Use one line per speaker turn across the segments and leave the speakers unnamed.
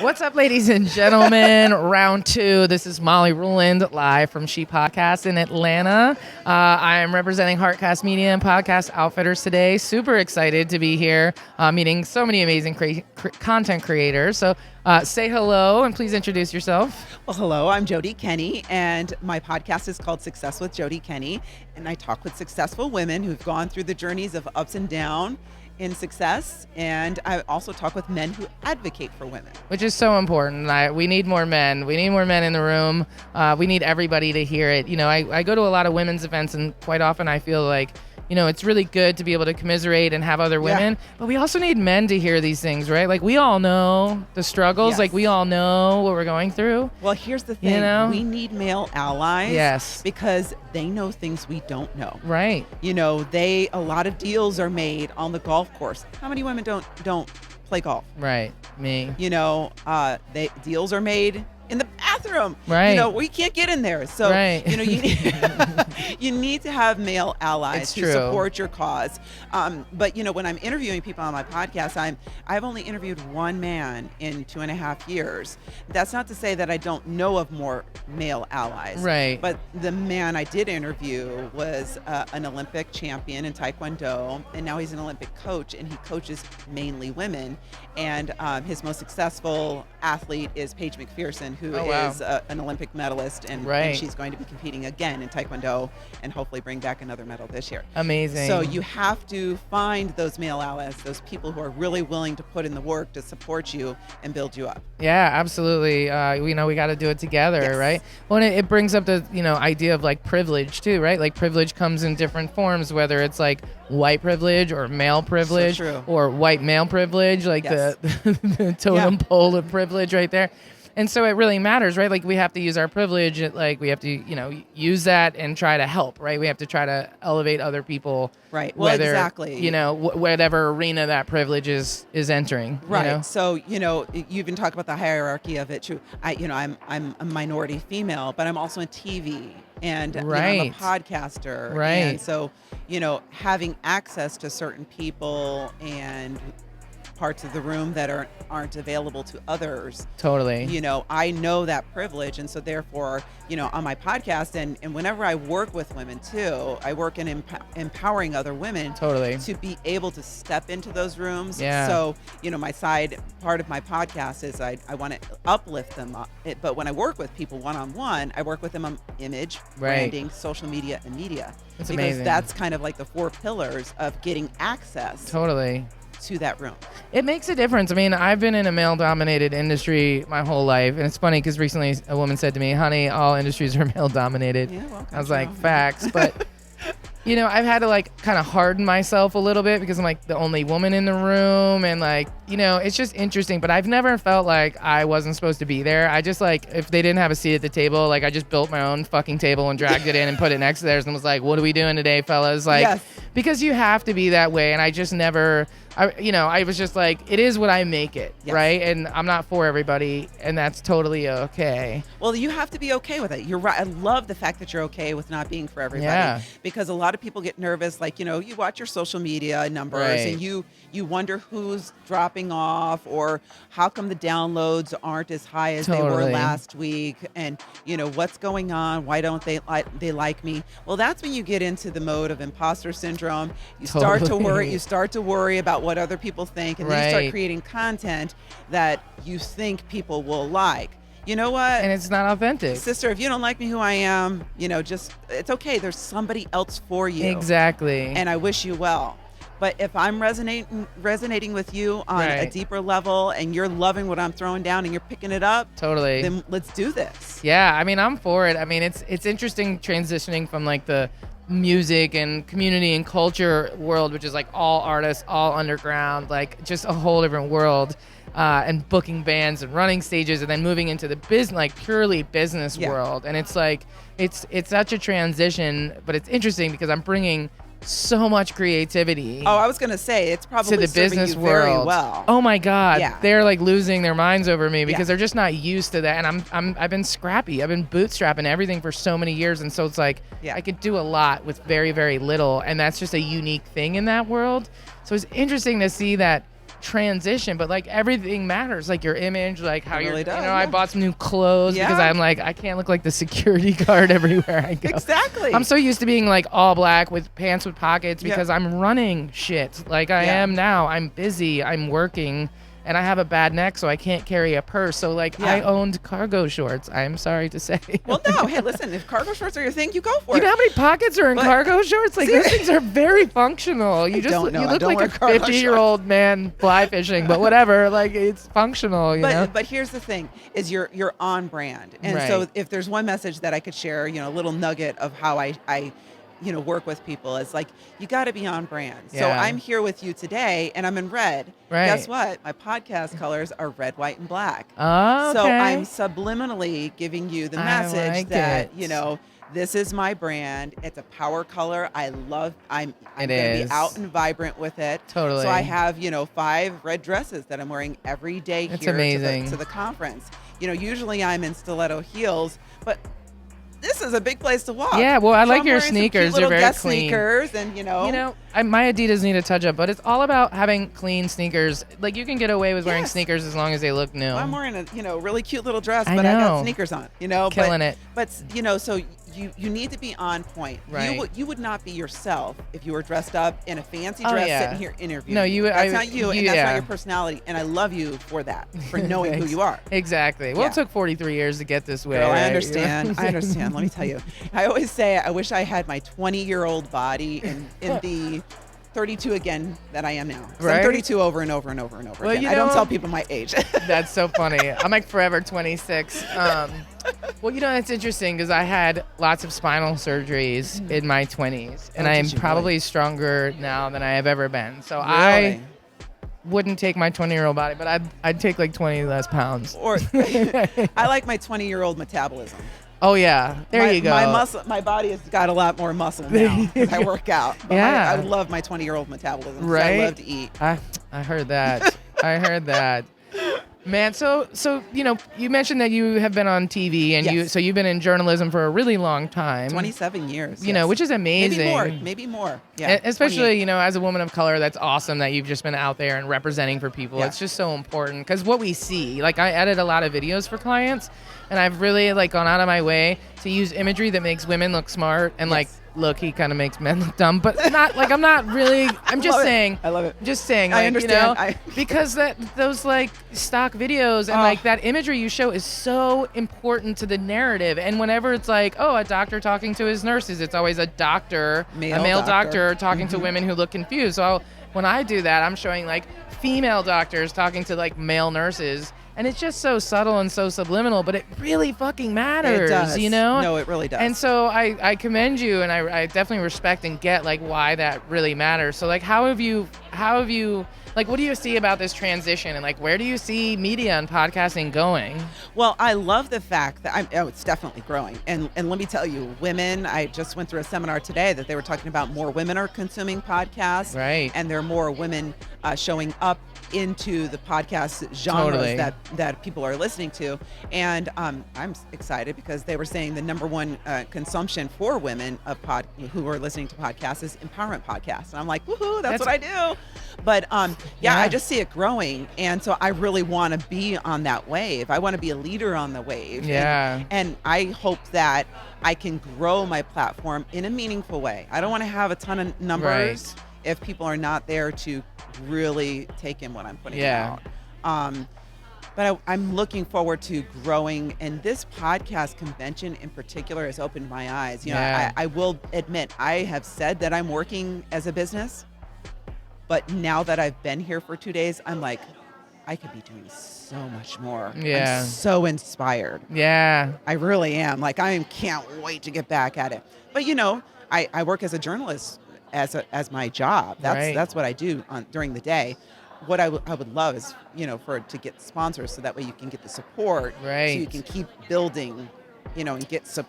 What's up, ladies and gentlemen? Round two. This is Molly Ruland, live from ShePodcasts in Atlanta. I am representing Heartcast Media and Podcast Outfitters today. Super excited to be here, meeting so many amazing content creators. So say hello and please introduce yourself.
Well, hello, I'm JoDee Kenney, and my podcast is called Success with JoDee Kenney, and I talk with successful women who've gone through the journeys of ups and downs in success, and I also talk with men who advocate for women.
Which is so important. We need more men. We need more men in the room. We need everybody to hear it. You know, I go to a lot of women's events, and quite often I feel like, you know, it's really good to be able to commiserate and have other women, but we also need men to hear these things, right? Like, we all know the struggles.
Yes.
Like, we all know what we're going through.
Well, here's the thing.
You know?
We need male allies.
Yes.
Because they know things we don't know.
Right.
You know, a lot of deals are made on the golf course. How many women don't play golf?
Right. Me.
You know, deals are made in the bathroom.
Right.
You know, we can't get in there. So,
right.
you know, you need to have male allies who support your cause. But, you know, when I'm interviewing people on my podcast, I've only interviewed one man in 2.5 years. That's not to say that I don't know of more male allies.
Right.
But the man I did interview was an Olympic champion in Taekwondo, and now he's an Olympic coach, and he coaches mainly women. And his most successful athlete is Paige McPherson, who is an Olympic medalist, and she's going to be competing again in Taekwondo and hopefully bring back another medal this year.
Amazing.
So you have to find those male allies, those people who are really willing to put in the work to support you and build you up.
Yeah, absolutely. We know we got to do it together, right? Well, and it brings up the idea of like privilege too, right? Like, privilege comes in different forms, whether it's like white privilege or male privilege or white male privilege, like the totem pole of privilege right there. And so it really matters, right? Like, we have to use our privilege, like we have to, use that and try to help, right? We have to try to elevate other people.
Right. Well,
whether,
exactly.
Whatever arena that privilege is entering.
Right.
You know?
So, you've been talking about the hierarchy of it too. I'm a minority female, but I'm also in TV and I'm a podcaster.
Right.
And so, having access to certain people and parts of the room that aren't available to others.
Totally.
I know that privilege. And so therefore, on my podcast and whenever I work with women too, I work in empowering other women to be able to step into those rooms.
Yeah.
So, my side part of my podcast is I want to uplift them. But when I work with people one-on-one, I work with them on image, branding, social media, and media.
That's
because
amazing.
that's kind of like the 4 pillars of getting access.
Totally.
To that room.
It makes a difference. I mean, I've been in a male-dominated industry my whole life, and it's funny because recently a woman said to me, "Honey, all industries are male-dominated."
Yeah, well,
I was like, "Facts," but I've had to like kind of harden myself a little bit because I'm like the only woman in the room, and like, it's just interesting. But I've never felt like I wasn't supposed to be there. I just like, if they didn't have a seat at the table, like I just built my own fucking table and dragged it in and put it next to theirs and was like, "What are we doing today, fellas?" Like, because you have to be that way, and I just never. I was just like, it is what I make it, right? And I'm not for everybody, and that's totally okay.
Well, you have to be okay with it. You're right. I love the fact that you're okay with not being for everybody, because a lot of people get nervous. Like, you watch your social media numbers and you wonder who's dropping off, or how come the downloads aren't as high as they were last week, and what's going on? Why don't they like me? Well, that's when you get into the mode of imposter syndrome. You start to worry. You start to worry about what other people think, and then you start creating content that you think people will like. You know what?
And it's not authentic.
Sister, if you don't like me who I am, it's okay. There's somebody else for you.
Exactly.
And I wish you well. But if I'm resonating with you on a deeper level, and you're loving what I'm throwing down and you're picking it up, then let's do this.
Yeah, I mean, I'm for it. I mean, it's interesting transitioning from like the music and community and culture world, which is like all artists, all underground, like just a whole different world, and booking bands and running stages, and then moving into the business, like purely business world. And it's like, it's such a transition, but it's interesting because I'm bringing so much creativity.
Oh, I was gonna say it's probably
to the business world
very well.
Oh my God,
yeah.
They're like losing their minds over me because they're just not used to that. And I've been scrappy. I've been bootstrapping everything for so many years, and so it's like I could do a lot with very, very little, and that's just a unique thing in that world. So it's interesting to see that transition, but like everything matters, like your image, like how you're,
does,
I bought some new clothes because I'm like, I can't look like the security guard everywhere I go.
Exactly.
I'm so used to being like all black with pants with pockets because I'm running shit like I am now. I'm busy, I'm working, and I have a bad neck, so I can't carry a purse. So like I owned cargo shorts. I'm sorry to say.
Well, no. Hey, listen. If cargo shorts are your thing, you go for it.
You know how many pockets are in cargo shorts? Like those things are very functional. You just you look like a 50-year-old man fly fishing, but whatever. Like it's functional. You know.
But here's the thing: is you're on brand, and so if there's one message that I could share, a little nugget of how I work with people is like, you got to be on brand. Yeah. So I'm here with you today and I'm in red. Right. Guess what? My podcast colors are red, white, and black.
Oh, okay.
So I'm subliminally giving you the message that, this is my brand. It's a power color. I'm going to be out and vibrant with it.
Totally.
So I have, 5 red dresses that I'm wearing every day here to the conference. Usually I'm in stiletto heels, but this is a big place to walk.
Yeah, well, I like your sneakers. They're very clean.
Sneakers, and
my Adidas need a touch up, but it's all about having clean sneakers. Like you can get away with wearing sneakers as long as they look new.
Well, I'm wearing a really cute little dress, but I got sneakers on.
Killing it.
But so you need to be on point.
Right.
You would not be yourself if you were dressed up in a fancy dress sitting here interviewing.
No,
that's not you, and that's not your personality. And I love you for that, for knowing who you are.
Exactly. Well, it took 43 years to get this way.
Girl, I understand. I understand. Let me tell you. I always say I wish I had my 20-year-old body in the 32 again that I am now. Right? I'm 32 over and over and over and over again. I don't tell people my age.
That's so funny. I'm like forever 26. Well, it's interesting because I had lots of spinal surgeries in my 20s, and I am probably stronger now than I have ever been. So I wouldn't take my 20-year-old body, but I'd take like 20 less pounds.
Or I like my 20-year-old metabolism.
Oh yeah, you go.
My body has got a lot more muscle now because I work out. But I love my 20-year-old metabolism.
Right.
I love to eat.
I heard that. I heard that. Man, so you mentioned that you have been on TV and you've been in journalism for a really long time.
27 years.
Which is amazing.
Maybe more. Yeah.
Especially, as a woman of color, that's awesome that you've just been out there and representing for people. Yeah. It's just so important because what we see, like I edit a lot of videos for clients, and I've really gone out of my way to use imagery that makes women look smart and look, he kind of makes men look dumb, but not I'm not really. I'm just saying.
I love it.
Just saying.
I understand.
Because those stock videos and that imagery you show is so important to the narrative. And whenever it's a doctor talking to his nurses, it's always a male doctor talking to women who look confused. So when I do that, I'm showing female doctors talking to male nurses. And it's just so subtle and so subliminal, but it really fucking matters,
It does.
No,
it really does.
And so I commend you, and I definitely respect and get why that really matters. So how have you what do you see about this transition, and where do you see media and podcasting going?
Well, I love the fact that it's definitely growing. And let me tell you, women, I just went through a seminar today that they were talking about more women are consuming podcasts.
Right.
And there are more women showing up into the podcast genres that people are listening to. And I'm excited because they were saying the number one consumption for women of who are listening to podcasts is empowerment podcasts. And I'm like, woohoo, that's what I do. But I just see it growing. And so I really want to be on that wave. I want to be a leader on the wave.
Yeah.
And I hope that I can grow my platform in a meaningful way. I don't want to have a ton of numbers if people are not there to really take in what I'm putting out. But I'm looking forward to growing, and this podcast convention in particular has opened my eyes. I will admit, I have said that I'm working as a business, but now that I've been here for 2 days, I'm like, I could be doing so much more.
Yeah.
I'm so inspired.
Yeah.
I really am. I can't wait to get back at it. But I work as a journalist as my job. That's what I do during the day. What I would love is, to get sponsors so that way you can get the support.
Right.
So you can keep building and get some,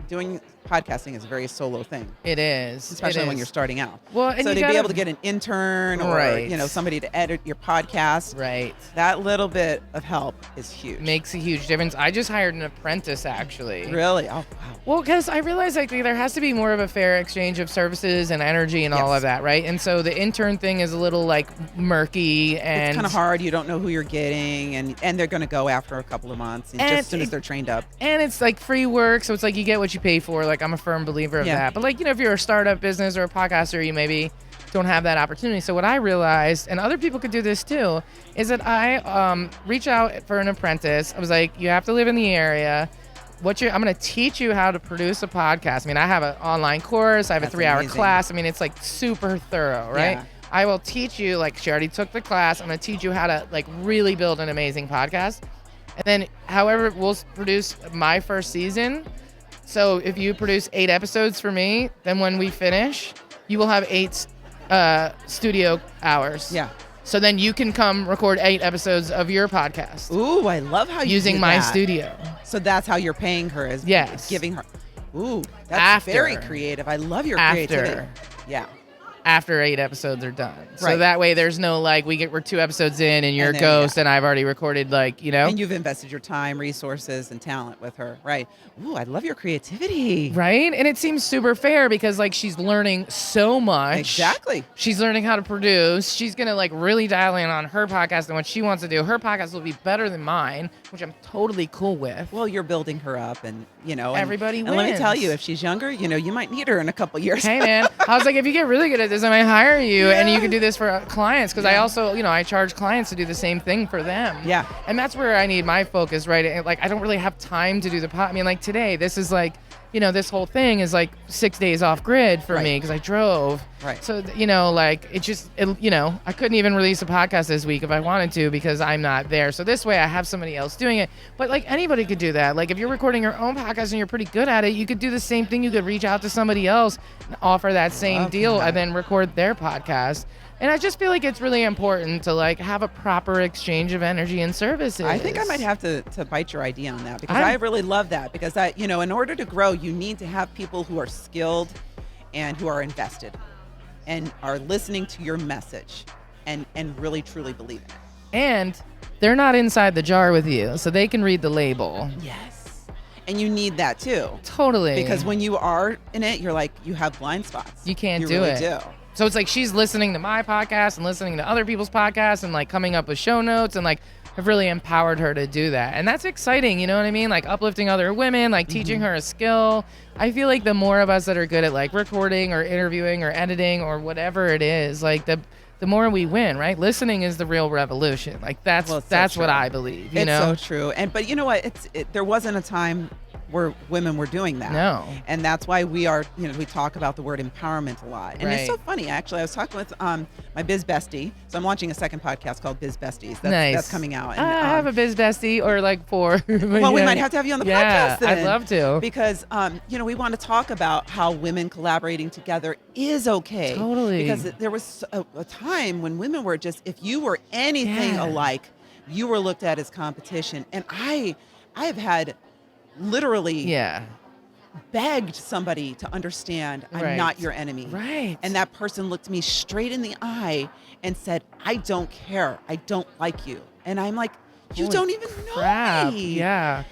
doing podcasting is a very solo thing.
It is.
Especially when you're starting out.
Well, and
so to be able to get an intern or,
right.
Somebody to edit your podcast.
Right.
That little bit of help is huge.
Makes a huge difference. I just hired an apprentice, actually.
Really? Oh, wow.
Well, because I realized like there has to be more of a fair exchange of services and energy and all of that, right? And so the intern thing is a little like murky and
it's kind of hard. You don't know who you're getting, and they're going to go after a couple of months, and just as soon as they're trained up.
And it's like free work, so it's like you get what you pay for. Like I'm a firm believer of that. But like if you're a startup business or a podcaster, you maybe don't have that opportunity. So what I realized, and other people could do this too, is that I reach out for an apprentice. I was like, you have to live in the area. I'm going to teach you how to produce a podcast. I mean, I have an online course. I have a 3-hour class. I mean, it's like super thorough, right?
Yeah.
I will teach you, like she already took the class. I'm going to teach you how to like really build an amazing podcast. And then however, we'll produce my first season. So if you produce 8 episodes for me, then when we finish, you will have 8 studio hours.
Yeah.
So then you can come record 8 episodes of your podcast.
Ooh, I love how you
using
do
my
that.
studio.
So that's how you're paying her, is giving her. Ooh, that's very creative. I love your creativity. Yeah.
After 8 episodes are done.
Right.
So that way there's no like we're 2 episodes in and you're a ghost and I've already recorded
And you've invested your time, resources, and talent with her. Right. Ooh, I love your creativity.
Right? And it seems super fair because like she's learning so much.
Exactly.
She's learning how to produce. She's going to like really dial in on her podcast and what she wants to do. Her podcast will be better than mine, which I'm totally cool with.
Well, you're building her up and
everybody wins.
And let me tell you, if she's younger, you might need her in a couple years.
Hey man, I was like, if you get really good at this, I might hire you and you can do this for clients because I also, I charge clients to do the same thing for them.
Yeah.
And that's where I need my focus, right? Like, I don't really have time to do the I mean, like today, this is like, this whole thing is like 6 days off grid for me because I drove.
Right.
So, like I couldn't even release a podcast this week if I wanted to because I'm not there. So this way I have somebody else doing it. But like anybody could do that. Like if you're recording your own podcast and you're pretty good at it, you could do the same thing. You could reach out to somebody else and offer that same deal and then record their podcast. And I just feel like it's really important to like have a proper exchange of energy and services.
I think I might have to bite your idea on that because I really love that because in order to grow, you need to have people who are skilled and who are invested and are listening to your message and really truly believe in it.
And they're not inside the jar with you, so they can read the label.
Yes. And you need that too.
Totally.
Because when you are in it, you're like, you have blind spots.
You can't
you
do
really
it.
Do.
So it's like she's listening to my podcast and listening to other people's podcasts and like coming up with show notes and like I've really empowered her to do that. And that's exciting, you know what I mean? Like uplifting other women, like teaching her a skill. I feel like the more of us that are good at like recording or interviewing or editing or whatever it is, like the more we win, right? Listening is the real revolution. Like that's what I believe, you know?
It's so true. And you know what? There wasn't a time where women were doing that.
No.
And that's why we talk about the word empowerment a lot. And it's so funny, actually. I was talking with my biz bestie. So I'm launching a second podcast called Biz Besties. That's coming out. And,
I have a biz bestie or like 4.
Well, we might have to have you on the podcast then.
I'd love to.
Because, we want to talk about how women collaborating together is okay.
Totally.
Because there was a time when women were just, if you were anything alike, you were looked at as competition. And I have had literally begged somebody to understand I'm not your enemy.
Right.
And that person looked me straight in the eye and said, I don't care. I don't like you. And I'm like, you don't even know me.
Yeah.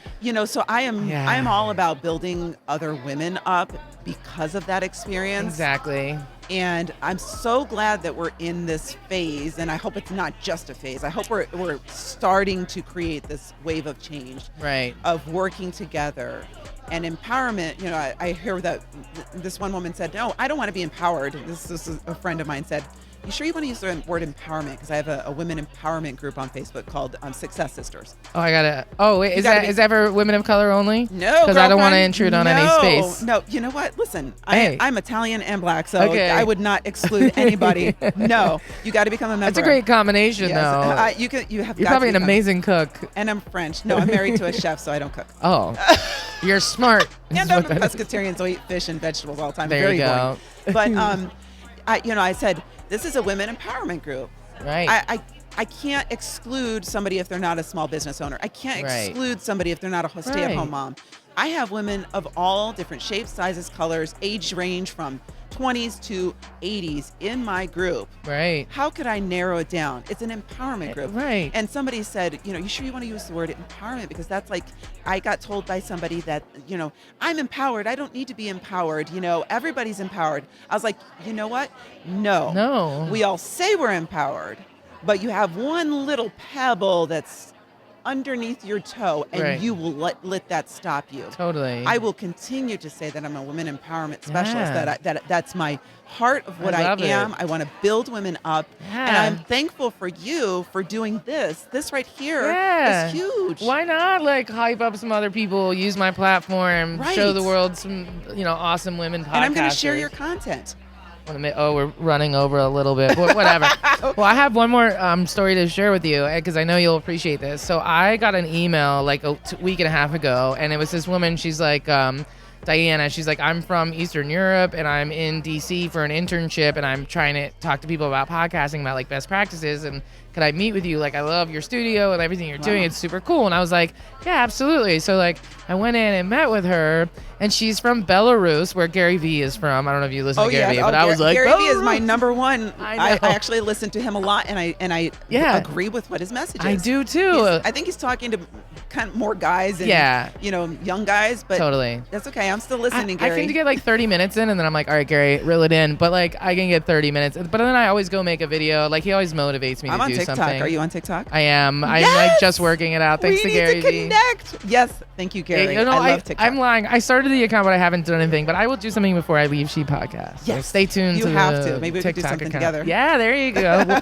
So I am all about building other women up because of that experience.
Exactly.
And I'm so glad that we're in this phase, and I hope it's not just a phase. I hope we're starting to create this wave of change, of working together and empowerment. I hear that this one woman said, "No, I don't want to be empowered." This is a friend of mine said, "You sure you want to use the word empowerment?" Because I have a women empowerment group on Facebook called Success Sisters.
Oh, I gotta. Oh, wait, is that for women of color only?
No,
because I don't want to intrude on any space.
No, you know what? Listen, I'm Italian and black, so I would not exclude anybody. No, you got to become a member.
That's a great combination, though.
You're
probably an amazing cook.
And I'm French. No, I'm married to a chef, so I don't cook.
Oh, you're smart.
And I'm a pescatarian, so I eat fish and vegetables all the time.
There you go.
Boring. But I said, this is a women empowerment group.
Right.
I I can't exclude somebody if they're not a small business owner. I can't exclude somebody if they're not a stay-at-home mom. I have women of all different shapes, sizes, colors, age range from 20s to 80s in my group.
Right.
How could I narrow it down? It's an empowerment group.
Right.
And somebody said, you sure you want to use the word empowerment? Because that's like, I got told by somebody that, I'm empowered. I don't need to be empowered. Everybody's empowered. I was like, you know what? No. We all say we're empowered, but you have one little pebble that's underneath your toe, and you will let that stop you.
Totally.
I will continue to say that I'm a women empowerment specialist. That's my heart of what I am. I want to build women up, and I'm thankful for you for doing this. This right here is huge.
Why not hype up some other people, use my platform, show the world some awesome women podcasters.
And I'm going to share your content.
We're running over a little bit. Whatever. Well, I have one more story to share with you because I know you'll appreciate this. So I got an email like a week and a half ago, and it was this woman. She's like, Diana. She's like, I'm from Eastern Europe, and I'm in DC for an internship, and I'm trying to talk to people about podcasting, about like best practices, and could I meet with you? Like, I love your studio and everything you're doing. It's super cool. And I was like, yeah, absolutely. So like, I went in and met with her, and she's from Belarus, where Gary Vee is from. I don't know if you listen to Gary Vee, but I was like,
Gary Vee is my number one. I actually listen to him a lot, and I agree with what his message is.
I do too.
I think he's talking to kind of more guys and young guys, but
totally,
that's okay. I'm still listening, Gary.
I can get like 30 minutes in, and then I'm like, all right, Gary, reel it in. But like, I can get 30 minutes, but then I always go make a video. Like, he always motivates me to do
TikTok.
something.
Are you on TikTok?
I am. I'm like just working it out. Thanks to Gary
Vee. We need to connect. Yes, thank you, Gary. I love TikTok.
I'm lying. I started the account, but I haven't done anything. But I will do something before I leave ShePodcasts.
Yes.
So stay tuned.
You have to. Maybe we could do something together.
Yeah, there you go.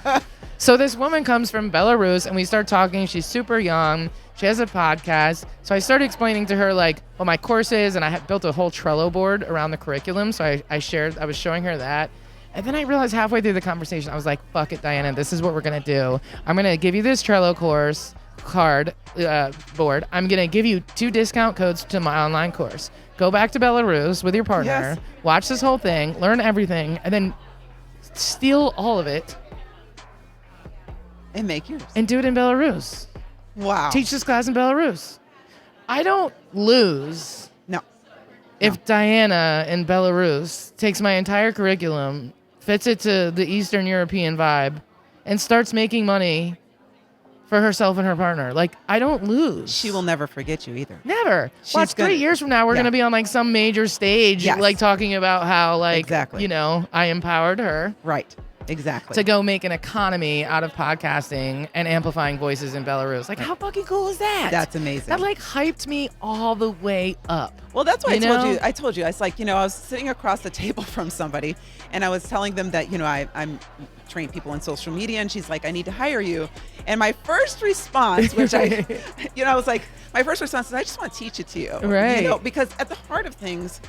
So this woman comes from Belarus, and we start talking. She's super young. She has a podcast. So I started explaining to her like what my course is, and I had built a whole Trello board around the curriculum. So I was showing her that. And then I realized halfway through the conversation, I was like, fuck it, Diana, this is what we're going to do. I'm going to give you this Trello board. I'm going to give you 2 discount codes to my online course. Go back to Belarus with your partner, watch this whole thing, learn everything, and then steal all of it.
And make yours.
And do it in Belarus.
Wow.
Teach this class in Belarus. I don't lose.
No.
If Diana in Belarus takes my entire curriculum, fits it to the Eastern European vibe, and starts making money for herself and her partner. Like, I don't lose.
She will never forget you either.
Never. Watch 3 years from now, we're going to be on like some major stage, like talking about how like, I empowered her.
Right. Exactly.
To go make an economy out of podcasting and amplifying voices in Belarus. Like, how fucking cool is that?
That's amazing.
That like hyped me all the way up.
Well, that's why I told you. I was like, I was sitting across the table from somebody, and I was telling them that, I'm train people in social media, and she's like, I need to hire you. And my first response, which I was like, my first response is, I just want to teach it to you.
Right.
Because at the heart of things,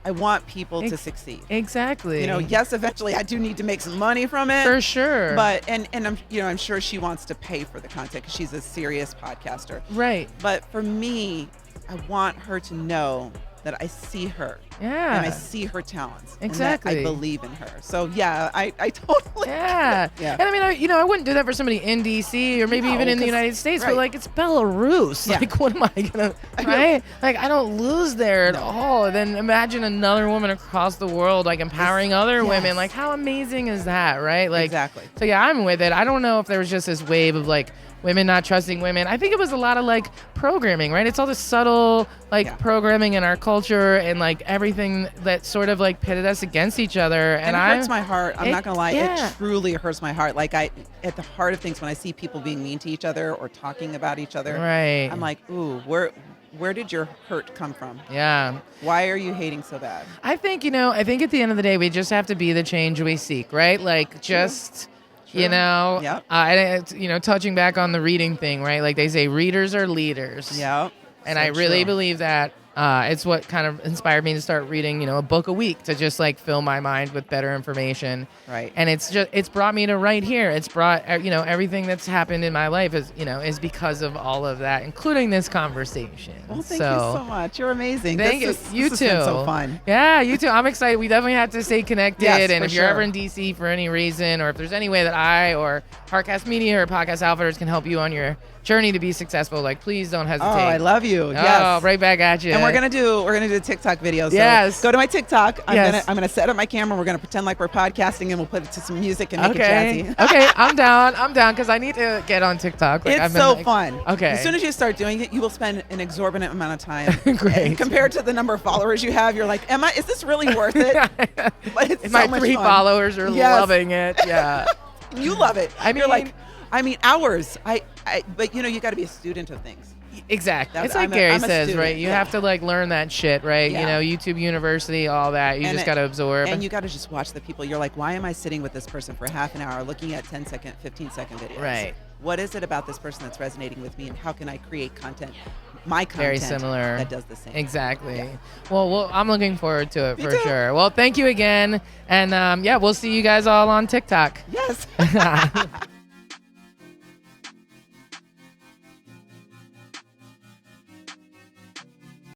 I want people to succeed.
Exactly.
Yes, eventually I do need to make some money from it.
For sure.
But and I'm sure she wants to pay for the content because she's a serious podcaster.
Right.
But for me, I want her to know that I see her.
Yeah.
And I see her talents.
Exactly.
And that I believe in her. So yeah, I totally.
Yeah.
Yeah.
And I mean, I wouldn't do that for somebody in DC or maybe even in the United States, but like, it's Belarus. Yeah. Like, what am I gonna? Right? Like, I don't lose there at all. And then imagine another woman across the world like empowering other women. Like, how amazing is that? Right? Like,
exactly.
So yeah, I'm with it. I don't know if there was just this wave of like women not trusting women. I think it was a lot of like programming, right? It's all this subtle like programming in our culture and like everything that sort of like pitted us against each other. And
it hurts my heart. I'm not gonna lie. It truly hurts my heart. Like, at the heart of things, when I see people being mean to each other or talking about each other,
right?
I'm like, ooh, where did your hurt come from?
Yeah.
Why are you hating so bad?
I think at the end of the day, we just have to be the change we seek, right? Like, just. Sure. Touching back on the reading thing, right? Like, they say readers are leaders.
Yeah.
And I really believe that. It's what kind of inspired me to start reading, a book a week to just like fill my mind with better information.
Right.
And it's brought me to right here. It's brought, everything that's happened in my life is because of all of that, including this conversation.
Well, thank you so much. You're amazing.
Thank you. You
this
too.
has been so fun.
Yeah, you too. I'm excited. We definitely have to stay connected.
Yes,
and
for
if you're
sure.
ever in DC for any reason, or if there's any way that I or Heartcast Media or Podcast Outfitters can help you on your journey to be successful, like please don't hesitate.
Oh, I love you.
Oh,
Yes.
right back at you.
And we're gonna do TikTok videos. So
Yes.
go to my TikTok.
Yes.
I'm gonna set up my camera. We're gonna pretend like we're podcasting, and we'll put it to some music and make
Okay.
it jazzy.
Okay, I'm down because I need to get on TikTok. Like,
It's so fun.
Okay.
As soon as you start doing it, you will spend an exorbitant amount of time.
Great.
And compared to the number of followers you have, you're like, is this really worth it? But it's
My
so much
3
fun.
followers are
Yes.
loving it. Yeah.
You love it. You're
mean-
like, hours. But you got to be a student of things.
Exactly. It's
I'm
like Gary
a
says,
student,
right? You
yeah.
have to like learn that shit, right?
Yeah.
YouTube University, all that. You just got to absorb.
And you got to just watch the people. You're like, why am I sitting with this person for half an hour looking at 10-second, 15-second videos?
Right.
What is it about this person that's resonating with me, and how can I create content, my content,
Very similar.
that does the same?
Exactly.
Yeah.
Well, I'm looking forward to it
Me
for
too.
sure. Well, thank you again. And we'll see you guys all on TikTok.
Yes.